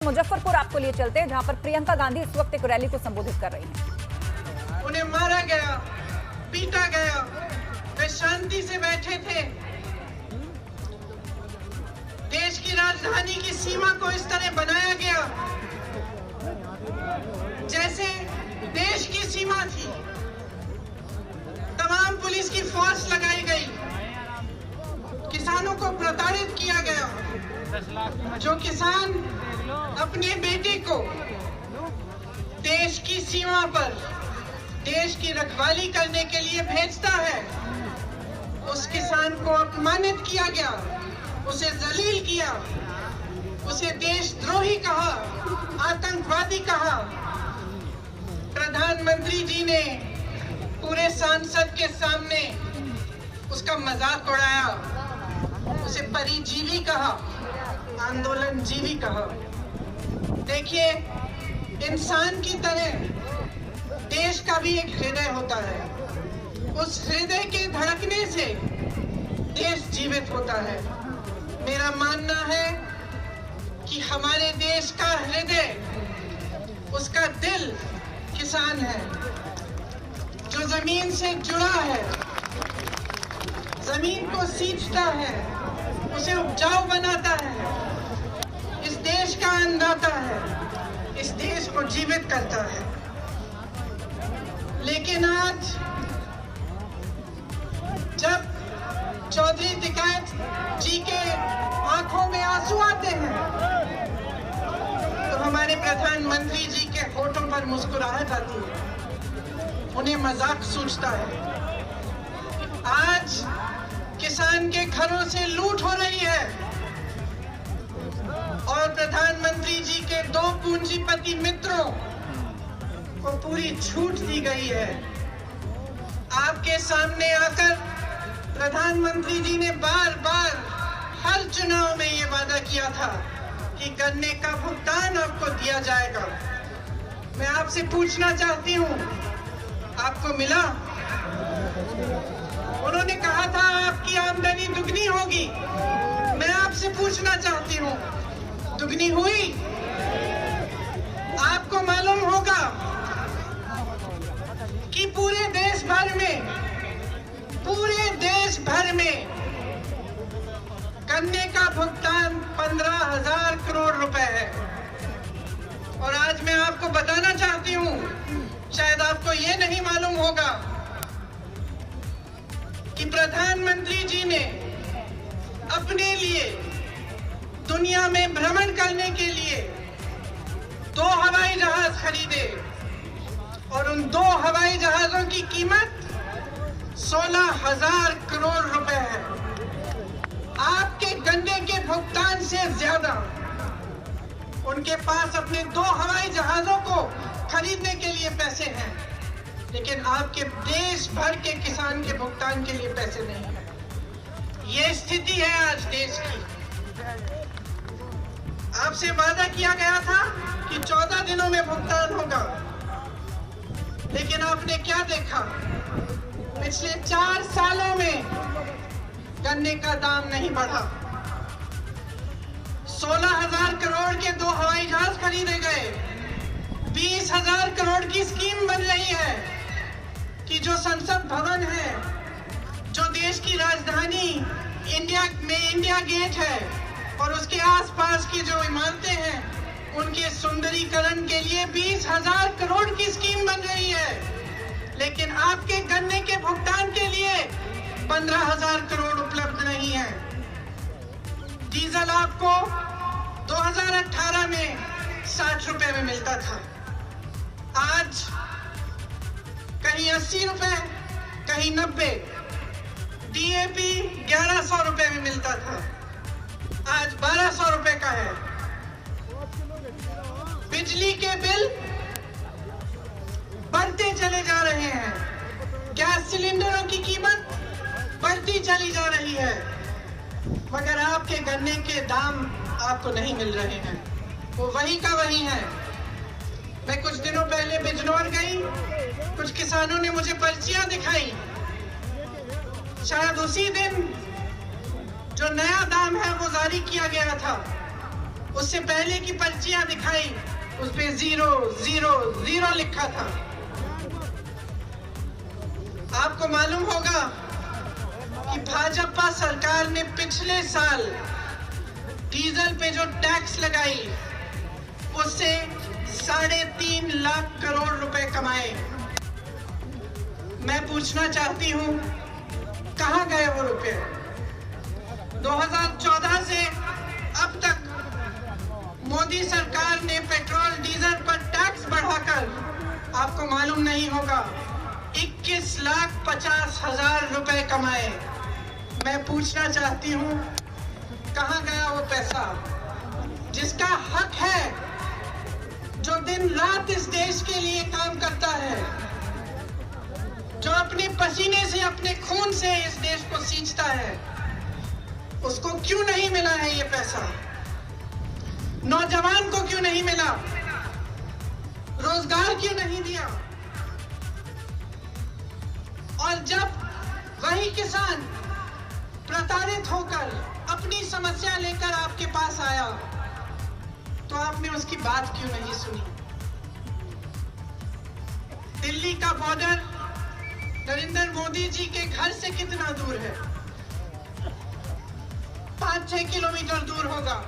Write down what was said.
मुजफ्फरपुर आपको लिए चलते हैं, जहां पर प्रियंका गांधी इस वक्त एक रैली को संबोधित कर रही हैं। उन्हें मारा गया, पीटा गया, वे शांति से बैठे थे। देश की राजधानी की सीमा को इस तरह बनाया गया जैसे देश की सीमा थी। तमाम पुलिस की फोर्स लगाई गई, किसानों को प्रताड़ित किया गया। जो किसान अपने बेटे को देश की सीमा पर देश की रखवाली करने के लिए भेजता है, उस किसान को अपमानित किया गया, उसे जलील किया, उसे देशद्रोही कहा, आतंकवादी कहा। प्रधानमंत्री जी ने पूरे संसद के सामने उसका मजाक उड़ाया, उसे परिजीवी कहा, आंदोलन जीवी कहा। देखिए, इंसान की तरह देश का भी एक हृदय होता है। उस हृदय के धड़कने से देश जीवित होता है। मेरा मानना है कि हमारे देश का हृदय, उसका दिल किसान है, जो जमीन से जुड़ा है, जमीन को सींचता है, उसे उपजाऊ बनाता है, इस देश का अन्नदाता है, इस देश को जीवित करता है। लेकिन आज जब चौधरी तिकायत जी के आंखों में आंसू आते हैं, तो हमारे प्रधानमंत्री जी के होठों पर मुस्कुराहट आती है, उन्हें मजाक सूझता है। आज किसान के घरों से लूट हो रही है और प्रधानमंत्री जी के दो पूंजीपति मित्रों को पूरी छूट दी गई है। आपके सामने आकर प्रधानमंत्री जी ने बार बार हर चुनाव में ये वादा किया था कि गन्ने का भुगतान आपको दिया जाएगा। मैं आपसे पूछना चाहती हूँ, आपको मिला? उन्होंने कहा था आपकी आमदनी दुगनी होगी। मैं आपसे पूछना चाहती हूँ, दुगनी हुई? आपको मालूम होगा कि पूरे देश भर में गन्ने का भुगतान 15,000 करोड़ रुपए है। और आज मैं आपको बताना चाहती हूँ, शायद आपको ये नहीं मालूम होगा कि प्रधानमंत्री जी ने अपने लिए दुनिया में भ्रमण करने के लिए 2 हवाई जहाज खरीदे और उन 2 हवाई जहाजों की कीमत 16,000 करोड़ रुपए है। आपके गन्ने के भुगतान से ज्यादा उनके पास अपने 2 हवाई जहाजों को खरीदने के लिए पैसे हैं, लेकिन आपके देश भर के किसान के भुगतान के लिए पैसे नहीं है। ये स्थिति है आज देश की। आपसे वादा किया गया था कि 14 दिनों में भुगतान होगा, लेकिन आपने क्या देखा? पिछले 4 सालों में गन्ने का दाम नहीं बढ़ा। 16,000 करोड़ के 2 हवाई जहाज खरीदे गए। 20,000 करोड़ की स्कीम बन रही है कि जो संसद भवन है, जो देश की राजधानी इंडिया गेट है और उसके आसपास की जो इमारतें हैं, उनके सुंदरीकरण के लिए 20,000 करोड़ की स्कीम बन रही है। लेकिन आपके गन्ने के भुगतान के लिए 15,000 करोड़ उपलब्ध नहीं है। डीजल आपको 2018 में 60 रुपए में मिलता था, आज कहीं 80 रुपए, कहीं 90। डीएपी 1100 रुपए में मिलता था, आज 1200 रुपए का है। बिजली के बिल बढ़ते चले जा रहे हैं, गैस सिलेंडरों की कीमत बढ़ती चली जा रही है, मगर आपके गन्ने के दाम आपको नहीं मिल रहे हैं, वो वही का वही है। मैं कुछ दिनों पहले बिजनौर गई, कुछ किसानों ने मुझे पर्चियां दिखाई। शायद उसी दिन जो नया दाम है वो जारी किया गया था, उससे पहले की पर्चियां दिखाई, उस पे 0 0 0 लिखा था। आपको मालूम होगा कि भाजपा सरकार ने पिछले साल डीजल पे जो टैक्स लगाई उससे 3.5 लाख करोड़ रुपए कमाए। मैं पूछना चाहती हूं, कहां गए वो रुपए? 2014 से अब तक मोदी सरकार ने पेट्रोल डीजल पर टैक्स बढ़ाकर, आपको मालूम नहीं होगा, 21,50,000 रुपए कमाए। मैं पूछना चाहती हूं, कहां गया वो पैसा जिसका हक है, जो दिन रात इस देश के लिए काम करता है, जो अपने पसीने से, अपने खून से इस देश को सींचता है? उसको क्यों नहीं मिला है ये पैसा? नौजवान को क्यों नहीं मिला? रोजगार क्यों नहीं दिया? और जब वही किसान प्रताड़ित होकर अपनी समस्या लेकर आपके पास आया तो आपने उसकी बात क्यों नहीं सुनी? दिल्ली का बॉर्डर नरेंद्र मोदी जी के घर से कितना दूर है? 5-6 किलोमीटर दूर होगा।